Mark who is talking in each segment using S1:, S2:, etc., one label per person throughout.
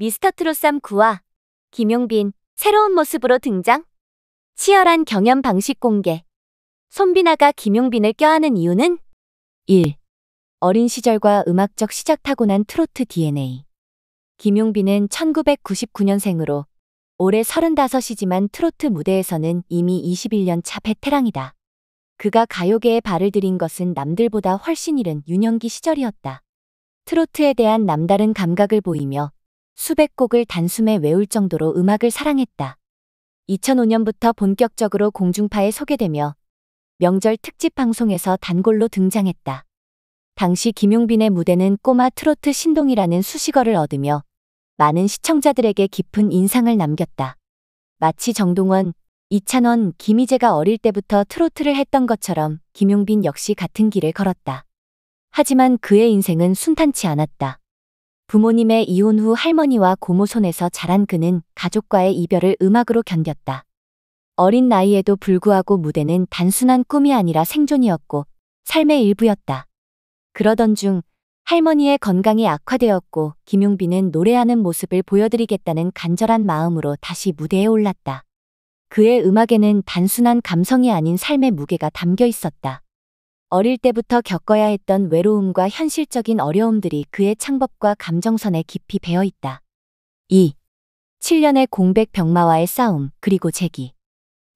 S1: 미스터트롯 9화 김용빈 새로운 모습으로 등장. 치열한 경연 방식 공개. 손비나가 김용빈을 껴안은 이유는 1. 어린 시절과 음악적 시작 타고난 트로트 DNA. 김용빈은 1999년생으로 올해 35이지만 트로트 무대에서는 이미 21년 차 베테랑이다. 그가 가요계에 발을 들인 것은 남들보다 훨씬 이른 유년기 시절이었다. 트로트에 대한 남다른 감각을 보이며 수백 곡을 단숨에 외울 정도로 음악을 사랑했다. 2005년부터 본격적으로 공중파에 소개되며 명절 특집 방송에서 단골로 등장했다. 당시 김용빈의 무대는 꼬마 트로트 신동이라는 수식어를 얻으며 많은 시청자들에게 깊은 인상을 남겼다. 마치 정동원, 이찬원, 김희재가 어릴 때부터 트로트를 했던 것처럼 김용빈 역시 같은 길을 걸었다. 하지만 그의 인생은 순탄치 않았다. 부모님의 이혼 후 할머니와 고모 손에서 자란 그는 가족과의 이별을 음악으로 견뎠다. 어린 나이에도 불구하고 무대는 단순한 꿈이 아니라 생존이었고 삶의 일부였다. 그러던 중 할머니의 건강이 악화되었고 김용빈은 노래하는 모습을 보여드리겠다는 간절한 마음으로 다시 무대에 올랐다. 그의 음악에는 단순한 감성이 아닌 삶의 무게가 담겨 있었다. 어릴 때부터 겪어야 했던 외로움과 현실적인 어려움들이 그의 창법과 감정선에 깊이 배어있다. 2. 7년의 공백 병마와의 싸움 그리고 재기.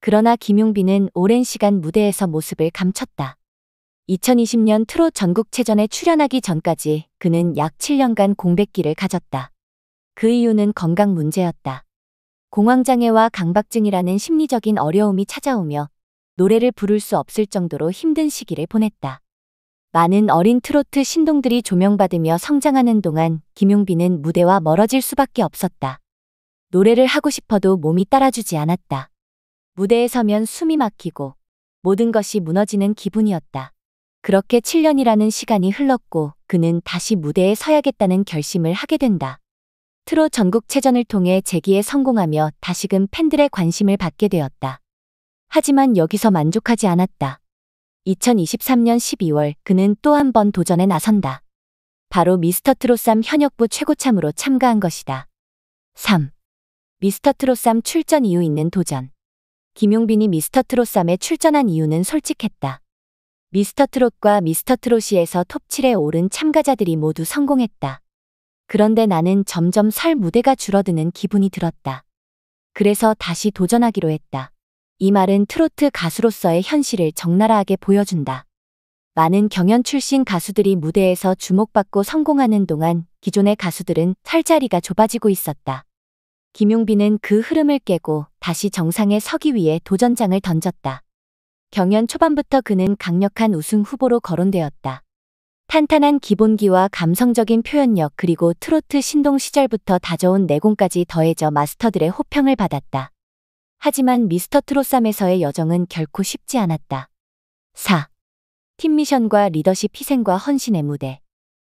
S1: 그러나 김용빈은 오랜 시간 무대에서 모습을 감췄다. 2020년 트롯 전국체전에 출연하기 전까지 그는 약 7년간 공백기를 가졌다. 그 이유는 건강 문제였다. 공황장애와 강박증이라는 심리적인 어려움이 찾아오며 노래를 부를 수 없을 정도로 힘든 시기를 보냈다. 많은 어린 트로트 신동들이 조명받으며 성장하는 동안 김용빈은 무대와 멀어질 수밖에 없었다. 노래를 하고 싶어도 몸이 따라주지 않았다. 무대에 서면 숨이 막히고 모든 것이 무너지는 기분이었다. 그렇게 7년이라는 시간이 흘렀고 그는 다시 무대에 서야겠다는 결심을 하게 된다. 트롯 전국체전을 통해 재기에 성공하며 다시금 팬들의 관심을 받게 되었다. 하지만 여기서 만족하지 않았다. 2023년 12월 그는 또 한 번 도전에 나선다. 바로 미스터트롯3 현역부 최고참으로 참가한 것이다. 3. 미스터트롯3 출전 이유 있는 도전. 김용빈이 미스터트롯3에 출전한 이유는 솔직했다. 미스터트롯과 미스터트롯이에서 톱7에 오른 참가자들이 모두 성공했다. 그런데 나는 점점 설 무대가 줄어드는 기분이 들었다. 그래서 다시 도전하기로 했다. 이 말은 트로트 가수로서의 현실을 적나라하게 보여준다. 많은 경연 출신 가수들이 무대에서 주목받고 성공하는 동안 기존의 가수들은 설 자리가 좁아지고 있었다. 김용빈은 그 흐름을 깨고 다시 정상에 서기 위해 도전장을 던졌다. 경연 초반부터 그는 강력한 우승 후보로 거론되었다. 탄탄한 기본기와 감성적인 표현력 그리고 트로트 신동 시절부터 다져온 내공까지 더해져 마스터들의 호평을 받았다. 하지만 미스터트롯3에서의 여정은 결코 쉽지 않았다. 4. 팀미션과 리더십 희생과 헌신의 무대.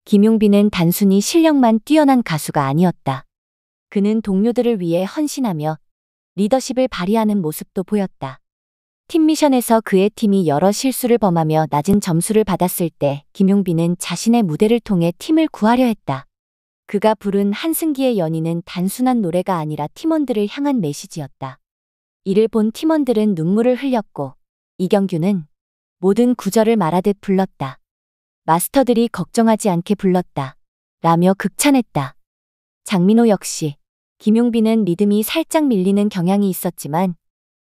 S1: 김용빈은 단순히 실력만 뛰어난 가수가 아니었다. 그는 동료들을 위해 헌신하며 리더십을 발휘하는 모습도 보였다. 팀미션에서 그의 팀이 여러 실수를 범하며 낮은 점수를 받았을 때 김용빈은 자신의 무대를 통해 팀을 구하려 했다. 그가 부른 한승기의 연인은 단순한 노래가 아니라 팀원들을 향한 메시지였다. 이를 본 팀원들은 눈물을 흘렸고 이경규는 모든 구절을 말하듯 불렀다. 마스터들이 걱정하지 않게 불렀다. 라며 극찬했다. 장민호 역시 김용빈은 리듬이 살짝 밀리는 경향이 있었지만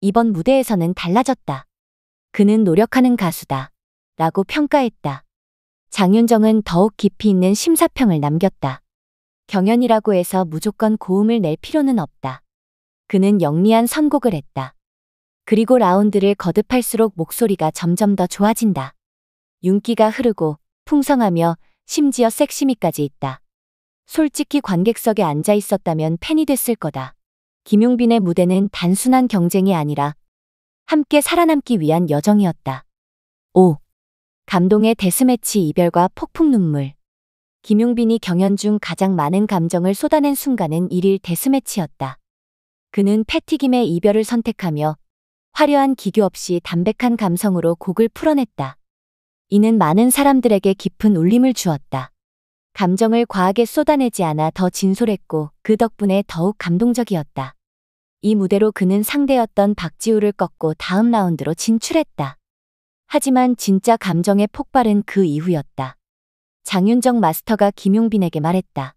S1: 이번 무대에서는 달라졌다. 그는 노력하는 가수다. 라고 평가했다. 장윤정은 더욱 깊이 있는 심사평을 남겼다. 경연이라고 해서 무조건 고음을 낼 필요는 없다. 그는 영리한 선곡을 했다. 그리고 라운드를 거듭할수록 목소리가 점점 더 좋아진다. 윤기가 흐르고 풍성하며 심지어 섹시미까지 있다. 솔직히 관객석에 앉아 있었다면 팬이 됐을 거다. 김용빈의 무대는 단순한 경쟁이 아니라 함께 살아남기 위한 여정이었다. 5. 감동의 데스매치 이별과 폭풍 눈물. 김용빈이 경연 중 가장 많은 감정을 쏟아낸 순간은 1일 데스매치였다. 그는 패튀김의 이별을 선택하며 화려한 기교 없이 담백한 감성으로 곡을 풀어냈다. 이는 많은 사람들에게 깊은 울림을 주었다. 감정을 과하게 쏟아내지 않아 더 진솔했고 그 덕분에 더욱 감동적이었다. 이 무대로 그는 상대였던 박지우를 꺾고 다음 라운드로 진출했다. 하지만 진짜 감정의 폭발은 그 이후였다. 장윤정 마스터가 김용빈에게 말했다.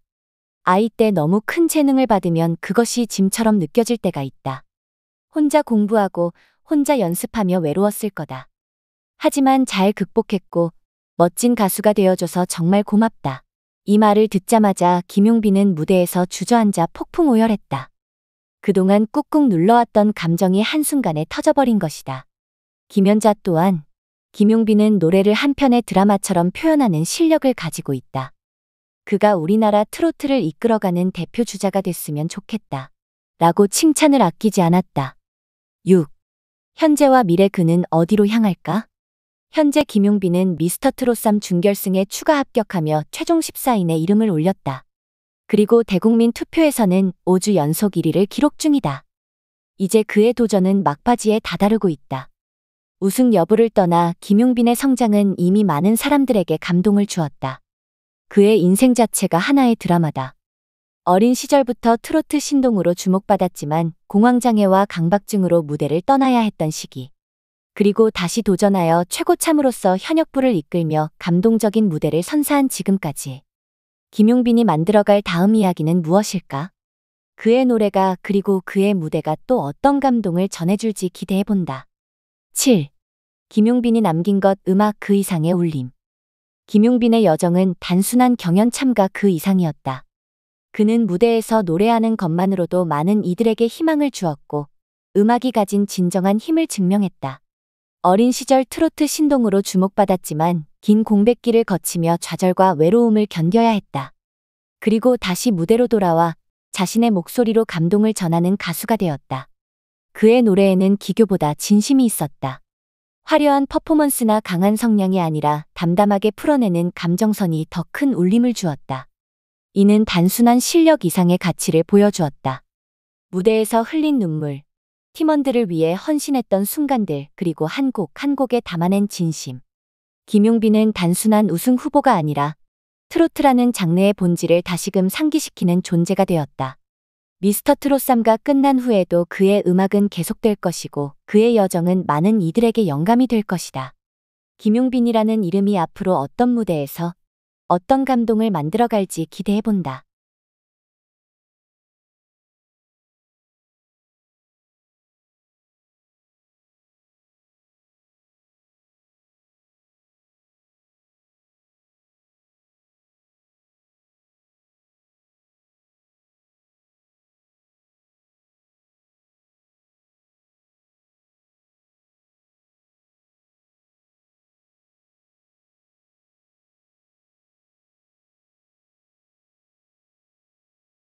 S1: 아이 때 너무 큰 재능을 받으면 그것이 짐처럼 느껴질 때가 있다. 혼자 공부하고 혼자 연습하며 외로웠을 거다. 하지만 잘 극복했고 멋진 가수가 되어줘서 정말 고맙다. 이 말을 듣자마자 김용빈은 무대에서 주저앉아 폭풍 오열했다. 그동안 꾹꾹 눌러왔던 감정이 한순간에 터져버린 것이다. 김연자 또한 김용빈은 노래를 한 편의 드라마처럼 표현하는 실력을 가지고 있다. 그가 우리나라 트로트를 이끌어가는 대표 주자가 됐으면 좋겠다. 라고 칭찬을 아끼지 않았다. 6. 현재와 미래 그는 어디로 향할까? 현재 김용빈은 미스터 트롯3 준결승에 추가 합격하며 최종 14인의 이름을 올렸다. 그리고 대국민 투표에서는 5주 연속 1위를 기록 중이다. 이제 그의 도전은 막바지에 다다르고 있다. 우승 여부를 떠나 김용빈의 성장은 이미 많은 사람들에게 감동을 주었다. 그의 인생 자체가 하나의 드라마다. 어린 시절부터 트로트 신동으로 주목받았지만 공황장애와 강박증으로 무대를 떠나야 했던 시기. 그리고 다시 도전하여 최고참으로서 현역부를 이끌며 감동적인 무대를 선사한 지금까지. 김용빈이 만들어갈 다음 이야기는 무엇일까? 그의 노래가 그리고 그의 무대가 또 어떤 감동을 전해줄지 기대해본다. 7. 김용빈이 남긴 것 음악 그 이상의 울림. 김용빈의 여정은 단순한 경연 참가 그 이상이었다. 그는 무대에서 노래하는 것만으로도 많은 이들에게 희망을 주었고 음악이 가진 진정한 힘을 증명했다. 어린 시절 트로트 신동으로 주목받았지만 긴 공백기를 거치며 좌절과 외로움을 견뎌야 했다. 그리고 다시 무대로 돌아와 자신의 목소리로 감동을 전하는 가수가 되었다. 그의 노래에는 기교보다 진심이 있었다. 화려한 퍼포먼스나 강한 성량이 아니라 담담하게 풀어내는 감정선이 더 큰 울림을 주었다. 이는 단순한 실력 이상의 가치를 보여주었다. 무대에서 흘린 눈물, 팀원들을 위해 헌신했던 순간들, 그리고 한 곡 한 곡에 담아낸 진심. 김용빈은 단순한 우승 후보가 아니라 트로트라는 장르의 본질을 다시금 상기시키는 존재가 되었다. 미스터 트롯3가 끝난 후에도 그의 음악은 계속될 것이고 그의 여정은 많은 이들에게 영감이 될 것이다. 김용빈이라는 이름이 앞으로 어떤 무대에서 어떤 감동을 만들어갈지 기대해본다.